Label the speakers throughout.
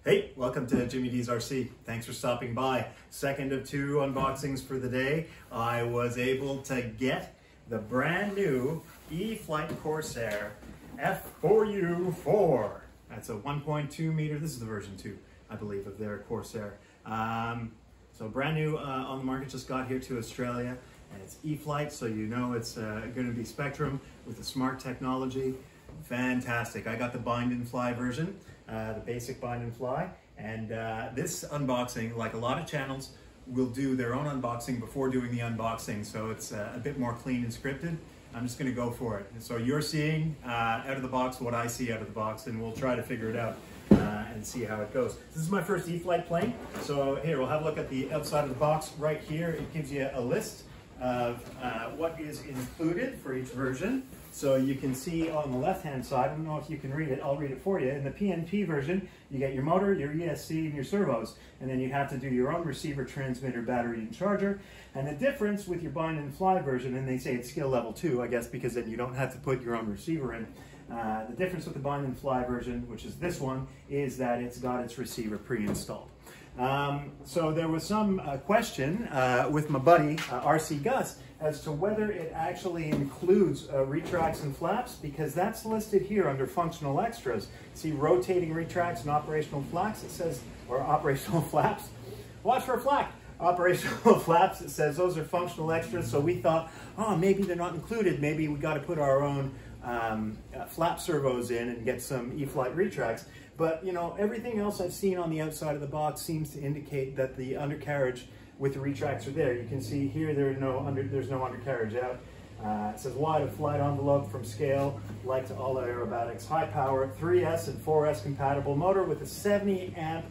Speaker 1: Hey, welcome to Jimmy D's RC. Thanks for stopping by. Second of two unboxings for the day. I was able to get the brand new E-Flite Corsair F4U-4. That's a 1.2 meter, this is the version 2, I believe, of their Corsair. So brand new on the market, just got here to Australia, and it's E-Flite, so you know it's going to be Spectrum with the smart technology. Fantastic. I got the bind and fly version, the basic bind and fly, and this unboxing, like a lot of channels, will do their own unboxing before doing the unboxing, so it's a bit more clean and scripted. I'm just going to go for it. So you're seeing out of the box what I see out of the box, and we'll try to figure it out and see how it goes. This is my first E-Flite plane, so here we'll have a look at the outside of the box. Right here it gives you a list of what is included for each version. So you can see on the left-hand side, I don't know if you can read it, I'll read it for you. In the PNP version, you get your motor, your ESC, and your servos. And then you have to do your own receiver, transmitter, battery, and charger. And the difference with your bind and fly version, and they say it's skill level 2, I guess, because then you don't have to put your own receiver in. The difference with the bind and fly version, which is this one, is that it's got its receiver pre-installed. So there was some question with my buddy RCGUS as to whether it actually includes retracts and flaps, because that's listed here under functional extras. See, rotating retracts and operational flaps, it says, or operational flaps. Watch for a flak. Operational flaps, it says those are functional extras, so we thought, oh, maybe they're not included. Maybe we got to put our own flap servos in and get some E-Flite retracts. But, you know, everything else I've seen on the outside of the box seems to indicate that the undercarriage with the retracts are there. You can see here there's no undercarriage out. It says wide flight envelope from scale, like to all aerobatics, high power, 3S and 4S compatible motor with a 70 amp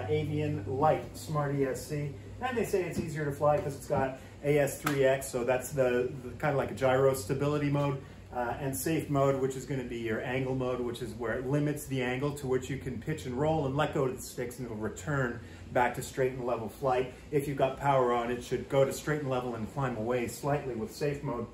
Speaker 1: Avian Light Smart ESC. And they say it's easier to fly because it's got AS3X, so that's the kind of like a gyro stability mode. And safe mode, which is going to be your angle mode, which is where it limits the angle to which you can pitch and roll and let go of the sticks, and it'll return back to straight and level flight. If you've got power on, it should go to straight and level and climb away slightly with safe mode.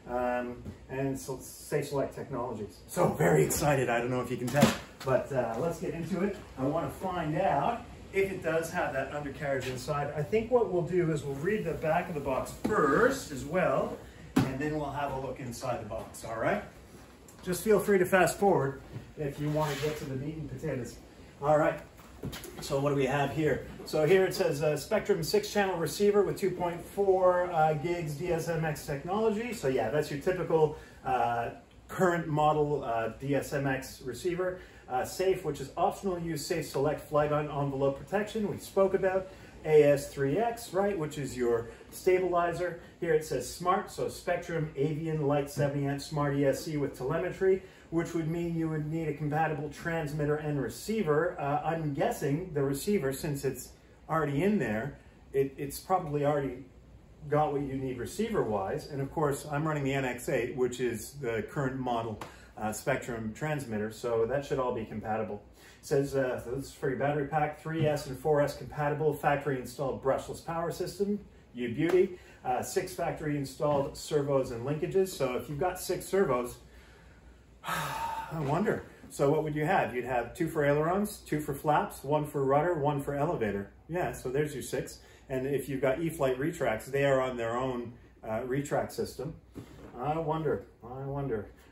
Speaker 1: And so safe select technologies. So very excited. I don't know if you can tell, but let's get into it. I want to find out if it does have that undercarriage inside. I think what we'll do is we'll read the back of the box first as well, and then we'll have a look inside the box, all right? Just feel free to fast forward if you want to get to the meat and potatoes. All right, so what do we have here? So here it says Spectrum 6-channel receiver with 2.4 gigs DSMX technology. So yeah, that's your typical current model DSMX receiver. Safe, which is optional use safe select flight envelope protection, we spoke about. AS3X, right, which is your stabilizer. Here it says smart, so Spectrum Avian Light 70 amp Smart ESC with telemetry, which would mean you would need a compatible transmitter and receiver. I'm guessing the receiver, since it's already in there, it's probably already got what you need receiver-wise. And of course, I'm running the NX8, which is the current model Spectrum transmitter, so that should all be compatible. It says so this is for your battery pack, 3S and 4S compatible, factory installed brushless power system, you beauty, 6 factory installed servos and linkages. So if you've got 6 servos, I wonder. So what would you have? You'd have 2 for ailerons, 2 for flaps, 1 for rudder, 1 for elevator. Yeah, so there's your 6. And if you've got E-Flite retracts, they are on their own retract system. I wonder.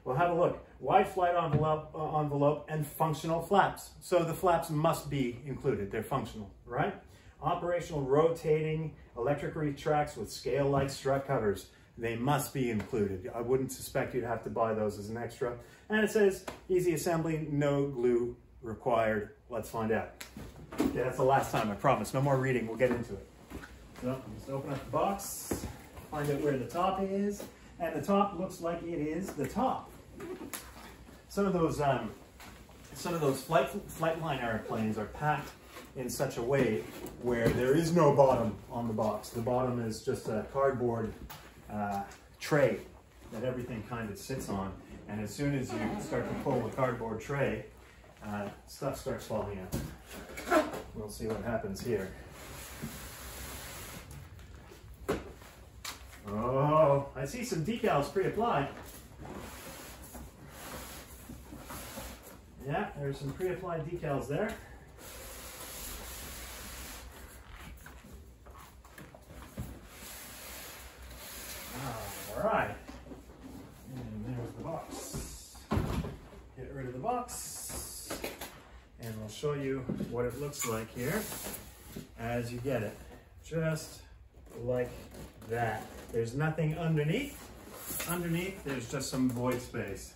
Speaker 1: Well, have a look. Wide flight envelope and functional flaps. So the flaps must be included. They're functional, right? Operational rotating electric retracts with scale-like strut covers. They must be included. I wouldn't suspect you'd have to buy those as an extra. And it says easy assembly, no glue required. Let's find out. Okay, that's the last time, I promise. No more reading, we'll get into it. So just open up the box, find out where the top is. And the top looks like it is the top. Some of those Flightline airplanes are packed in such a way where there is no bottom on the box. The bottom is just a cardboard tray that everything kind of sits on. And as soon as you start to pull the cardboard tray, stuff starts falling out. We'll see what happens here. Oh, I see some decals pre-applied. Yeah, there's some pre-applied decals there. box, and we'll show you what it looks like here as you get it. Just like that. There's nothing underneath. Underneath, there's just some void space.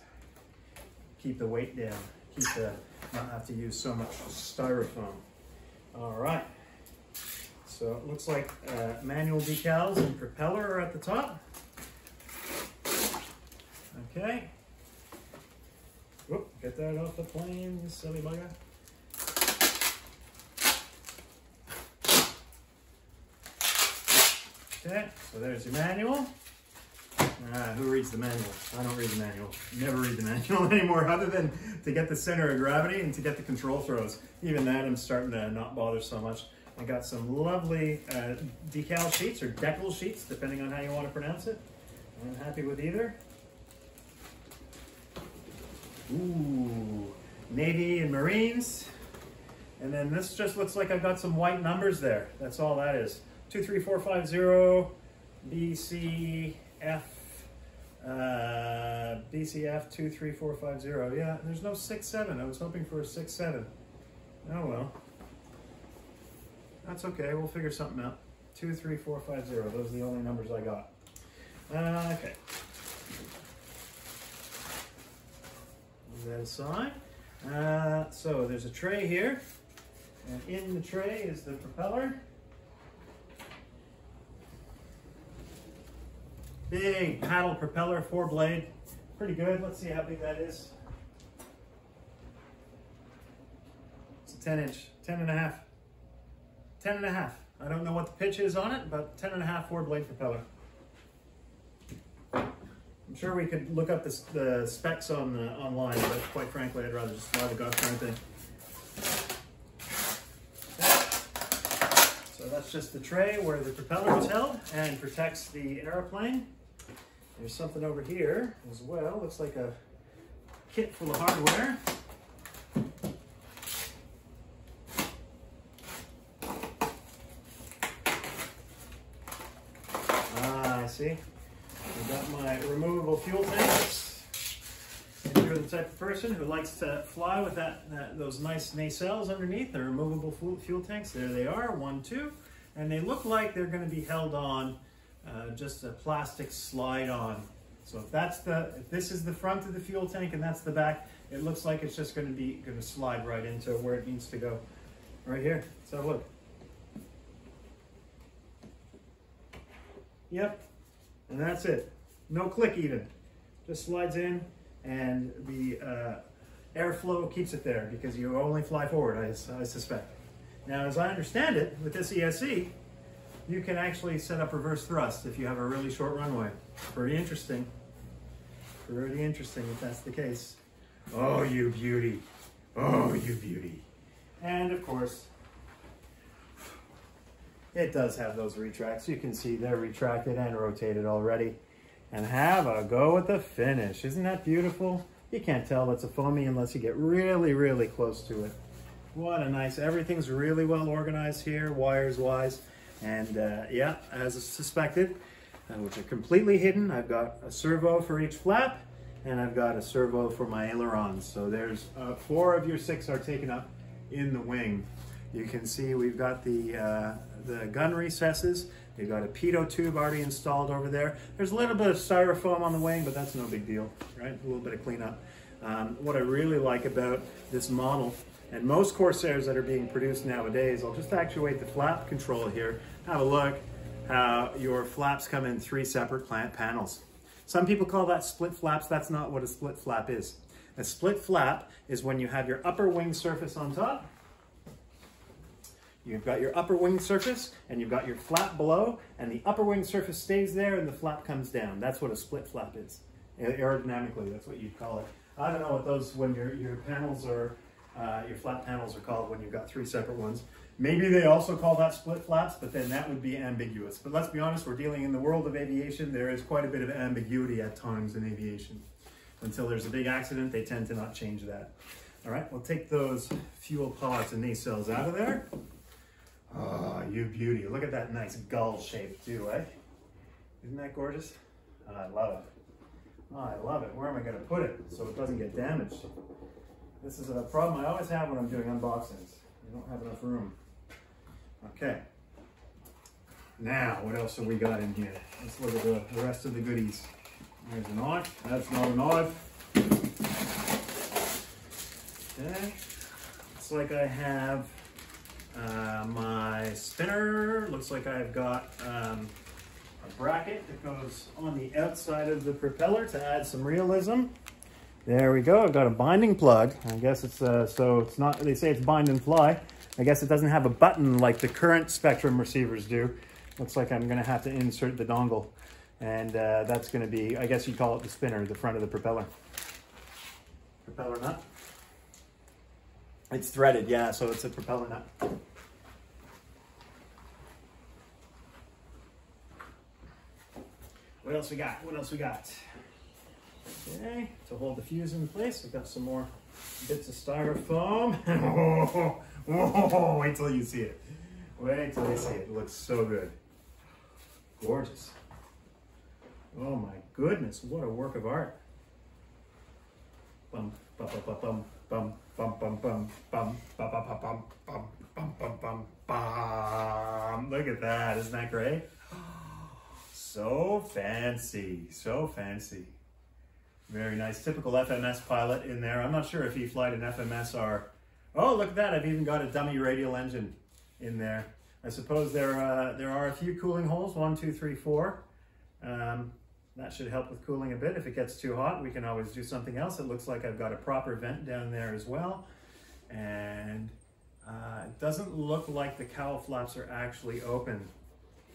Speaker 1: Keep the weight down. Not have to use so much styrofoam. All right. So it looks like manual decals and propeller are at the top. Okay. Whoop, get that off the plane, you silly bugger. Okay, so there's your manual. Who reads the manual? I don't read the manual. Never read the manual anymore, other than to get the center of gravity and to get the control throws. Even that I'm starting to not bother so much. I got some lovely decal sheets, or decal sheets, depending on how you want to pronounce it. I'm happy with either. Ooh, Navy and Marines. And then this just looks like I've got some white numbers there. That's all that is. 23450 BCF. BCF 23450. Yeah, there's no 67. I was hoping for a 67. Oh well. That's okay. We'll figure something out. 23450. Those are the only numbers I got. Okay. Move that aside. So there's a tray here, and in the tray is the propeller. Big paddle propeller, 4-blade. Pretty good. Let's see how big that is. It's a 10-inch, 10.5. 10.5. I don't know what the pitch is on it, but 10.5 4-blade propeller. I'm sure we could look up the specs online, but quite frankly, I'd rather just fly the gosh darn thing. Okay. So that's just the tray where the propeller is held and protects the airplane. There's something over here as well. Looks like a kit full of hardware. I see. I've got my removable fuel tanks. If you're the type of person who likes to fly with those nice nacelles underneath, the removable fuel tanks, there they are, 1, 2. And they look like they're going to be held on just a plastic slide on. So if this is the front of the fuel tank and that's the back, it looks like it's just going to slide right into where it needs to go. Right here. Let's have a look. Yep. And that's it. No click even. Just slides in, and the airflow keeps it there because you only fly forward, I suspect. Now, as I understand it, with this ESC, you can actually set up reverse thrust if you have a really short runway. Pretty interesting. Pretty interesting if that's the case. Oh, you beauty. Oh, you beauty. And of course, it does have those retracts. You can see they're retracted and rotated already. And have a go with the finish. Isn't that beautiful? You can't tell it's a foamy unless you get really, really close to it. What a nice, everything's really well organized here, wires wise. And yeah, as suspected, which are completely hidden, I've got a servo for each flap, and I've got a servo for my ailerons. So there's 4 of your 6 are taken up in the wing. You can see we've got the gun recesses. We've got a pitot tube already installed over there. There's a little bit of styrofoam on the wing, but that's no big deal, right? A little bit of cleanup. What I really like about this model, and most Corsairs that are being produced nowadays, I'll just actuate the flap control here. Have a look how your flaps come in 3 separate panels. Some people call that split flaps. That's not what a split flap is. A split flap is when you have your upper wing surface on top. You've got your upper wing surface, and you've got your flap below, and the upper wing surface stays there, and the flap comes down. That's what a split flap is. Aerodynamically, that's what you'd call it. I don't know what those, when your panels are, your flap panels are called when you've got 3 separate ones. Maybe they also call that split flaps, but then that would be ambiguous. But let's be honest, we're dealing in the world of aviation. There is quite a bit of ambiguity at times in aviation. Until there's a big accident, they tend to not change that. All right, we'll take those fuel pods and nacelles out of there. Oh, you beauty. Look at that nice gull shape too, eh? Isn't that gorgeous? Oh, I love it. Oh, I love it. Where am I going to put it so it doesn't get damaged? This is a problem I always have when I'm doing unboxings. I don't have enough room. Okay. Now, what else have we got in here? Let's look at the rest of the goodies. There's a knife. That's not a knife. Okay. Looks like I have my spinner. Looks like I've got a bracket that goes on the outside of the propeller to add some realism. There we go. I've got a binding plug. I guess it's so it's not. They say it's bind and fly. I guess it doesn't have a button like the current Spectrum receivers do. Looks like I'm going to have to insert the dongle, and that's going to be, I guess you'd call it the spinner, the front of the propeller. Propeller nut. It's threaded, yeah, so it's a propeller nut. What else we got? What else we got? Okay, to hold the fuse in place, I've got some more bits of styrofoam. Whoa, wait till you see it. Wait till you see it. It looks so good. Gorgeous. Oh my goodness, what a work of art. Bum, bum, bum, bum, bum, bum, bum, bum, bum, bum, bum, bum, bum, bum, bum, bum, bum. Look at that, isn't that great? So fancy, so fancy. Very nice, typical FMS pilot in there. I'm not sure if E-Flite and FMS are, oh look at that, I've even got a dummy radial engine in there. I suppose there are a few cooling holes, 1, 2, 3, 4. That should help with cooling a bit. If it gets too hot, we can always do something else. It looks like I've got a proper vent down there as well. And it doesn't look like the cowl flaps are actually open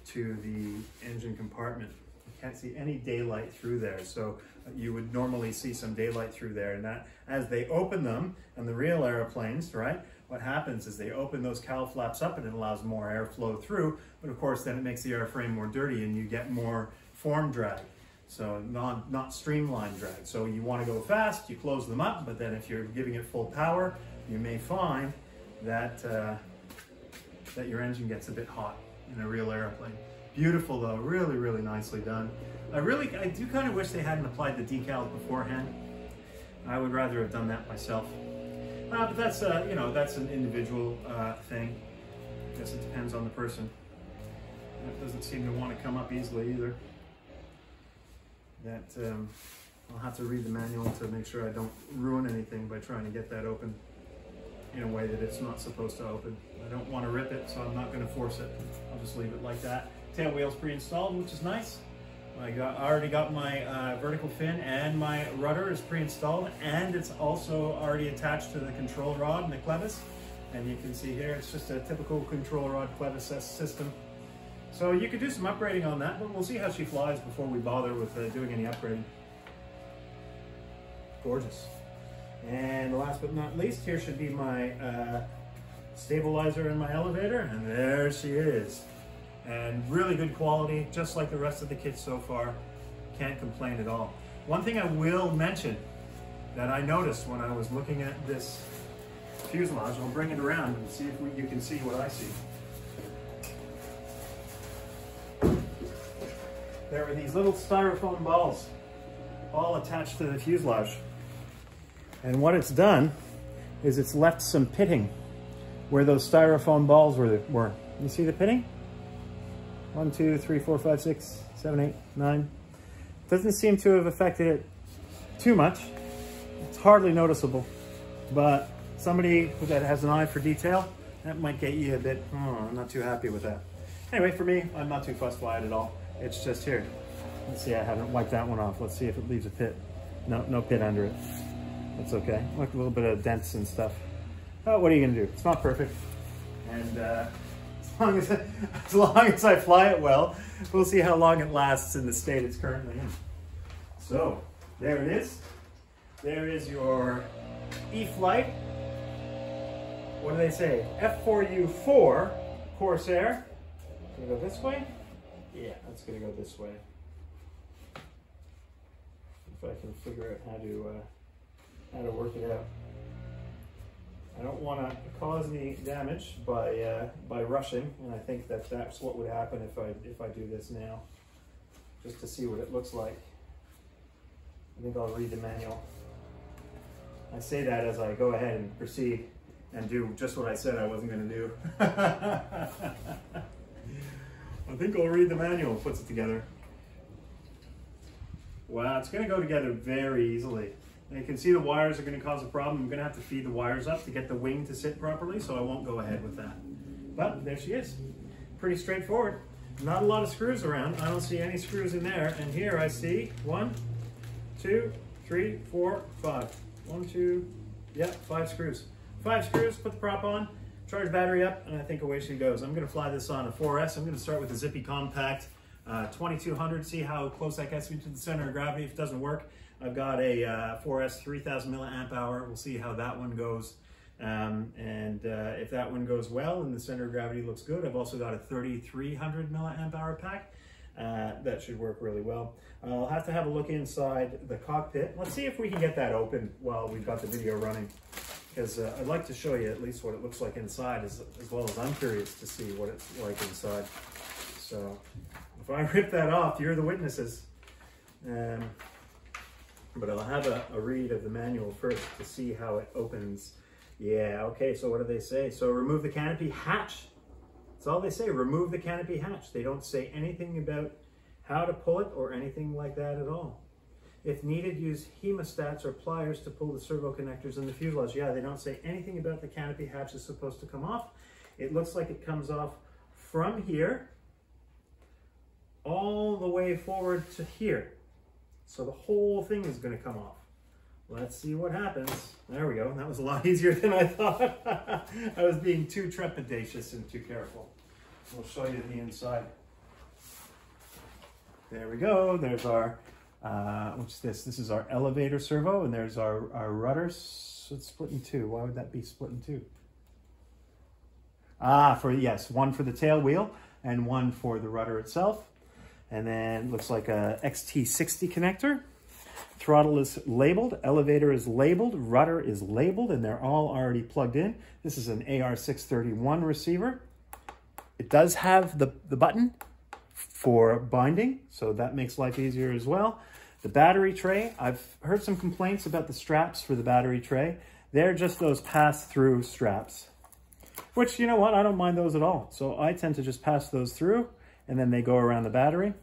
Speaker 1: to the engine compartment. You can't see any daylight through there. So you would normally see some daylight through there. And that, as they open them, and the real airplanes, right? What happens is they open those cowl flaps up and it allows more airflow through, but of course then it makes the airframe more dirty and you get more form drag. So not streamlined drag. So you want to go fast, you close them up, but then if you're giving it full power, you may find that, that your engine gets a bit hot in a real airplane. Beautiful though, really, really nicely done. I do kind of wish they hadn't applied the decals beforehand. I would rather have done that myself. But that's, you know, that's an individual thing. I guess it depends on the person. That doesn't seem to want to come up easily either. That, I'll have to read the manual to make sure I don't ruin anything by trying to get that open in a way that it's not supposed to open. I don't want to rip it, so I'm not going to force it. I'll just leave it like that. Tail wheel's pre-installed, which is nice. I already got my vertical fin, and my rudder is pre-installed, and it's also already attached to the control rod and the clevis. And you can see here, it's just a typical control rod clevis system. So you could do some upgrading on that, but we'll see how she flies before we bother with doing any upgrading. Gorgeous. And last but not least, here should be my stabilizer in my elevator, and there she is. And really good quality, just like the rest of the kit so far. Can't complain at all. One thing I will mention that I noticed when I was looking at this fuselage, I'll bring it around and see if you can see what I see. There are these little styrofoam balls all attached to the fuselage. And what it's done is it's left some pitting where those styrofoam balls were. You see the pitting? 1, 2, 3, 4, 5, 6, 7, 8, 9. Doesn't seem to have affected it too much. It's hardly noticeable, but somebody that has an eye for detail, that might get you a bit, oh, I'm not too happy with that. Anyway, for me, I'm not too fussed by it at all. It's just here. Let's see, I haven't wiped that one off. Let's see if it leaves a pit. No, no pit under it. That's okay. Like a little bit of dents and stuff. Oh, what are you gonna do? It's not perfect. And as long as I fly it well, we'll see how long it lasts in the state it's currently in. So, there it is. There is your E-Flite, what do they say? F4U-4 Corsair. Gonna go this way? Yeah, that's gonna go this way. If I can figure out how to work it out. I don't want to cause any damage by rushing, and I think that's what would happen if I do this now, just to see what it looks like. I think I'll read the manual. I say that as I go ahead and proceed and do just what I said I wasn't going to do. I think I'll read the manual, puts it together. Wow, it's going to go together very easily. And you can see the wires are going to cause a problem. I'm going to have to feed the wires up to get the wing to sit properly, so I won't go ahead with that. But there she is. Pretty straightforward. Not a lot of screws around. I don't see any screws in there. And here I see 1, 2, 3, 4, 5. 1, 2, yeah, 5 screws. 5 screws, put the prop on, charge battery up, and I think away she goes. I'm going to fly this on a 4S. I'm going to start with a Zippy Compact 2200, see how close that gets me to the center of gravity. If it doesn't work, I've got a 4S 3000 milliamp hour. We'll see how that one goes. If that one goes well and the center of gravity looks good, I've also got a 3300 milliamp hour pack. That should work really well. I'll have to have a look inside the cockpit. Let's see if we can get that open while we've got the video running, because I'd like to show you at least what it looks like inside, as well as I'm curious to see what it's like inside. So if I rip that off, you're the witnesses. But I'll have a read of the manual first to see how it opens. Yeah, okay, so what do they say? So remove the canopy hatch. That's all they say, remove the canopy hatch. They don't say anything about how to pull it or anything like that at all. If needed, use hemostats or pliers to pull the servo connectors in the fuselage. Yeah, they don't say anything about the canopy hatch is supposed to come off. It looks like it comes off from here all the way forward to here. So the whole thing is going to come off. Let's see what happens. There we go. That was a lot easier than I thought. I was being too trepidatious and too careful. We'll show you the inside. There we go. There's our, what's this? This is our elevator servo, and there's our rudder. So it's split in two. Why would that be split in two? Yes, one for the tail wheel and one for the rudder itself. And then looks like a XT60 connector. Throttle is labeled, elevator is labeled, rudder is labeled, and they're all already plugged in. This is an AR631 receiver. It does have the button for binding, so that makes life easier as well. The battery tray, I've heard some complaints about the straps for the battery tray. They're just those pass-through straps, which, you know what, I don't mind those at all. So I tend to just pass those through, and then they go around the battery.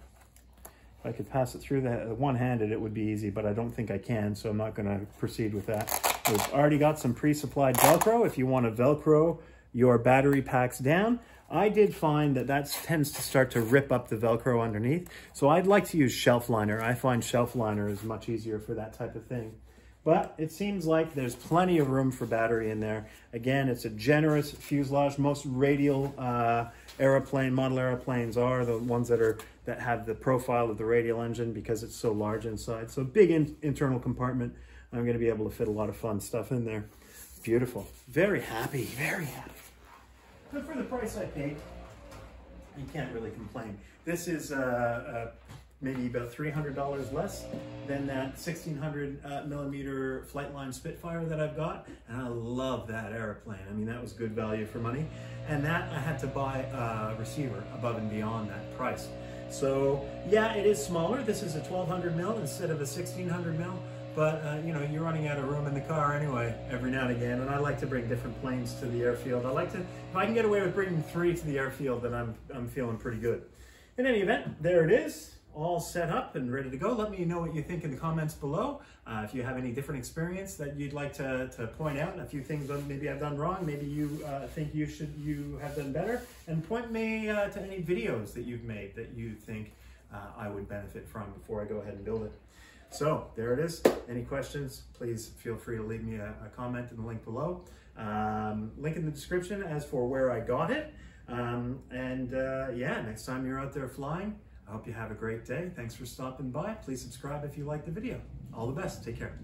Speaker 1: If I could pass it through one-handed, it would be easy, but I don't think I can, so I'm not going to proceed with that. We've already got some pre-supplied Velcro if you want to Velcro your battery packs down. I did find that tends to start to rip up the Velcro underneath, so I'd like to use shelf liner. I find shelf liner is much easier for that type of thing. But it seems like there's plenty of room for battery in there. Again, it's a generous fuselage. Most radial model airplanes are the ones that have the profile of the radial engine because it's so large inside. So big internal compartment. I'm going to be able to fit a lot of fun stuff in there. Beautiful. Very happy, very happy. But for the price I paid, you can't really complain. This is maybe about $300 less than that 1600 millimeter Flightline Spitfire that I've got. And I love that airplane. I mean, that was good value for money. And that I had to buy a receiver above and beyond that price. So yeah, it is smaller. This is a 1200 mil instead of a 1600 mil. But you know, you're running out of room in the car anyway, every now and again. And I like to bring different planes to the airfield. I like to, if I can get away with bringing 3 to the airfield, then I'm feeling pretty good. In any event, there it is. All set up and ready to go. Let me know what you think in the comments below. If you have any different experience that you'd like to point out, a few things that maybe I've done wrong, maybe you think you have done better, and point me to any videos that you've made that you think I would benefit from before I go ahead and build it. So there it is. Any questions, please feel free to leave me a comment in the link below. Link in the description as for where I got it. Yeah, next time you're out there flying, I hope you have a great day. Thanks for stopping by. Please subscribe if you liked the video. All the best. Take care.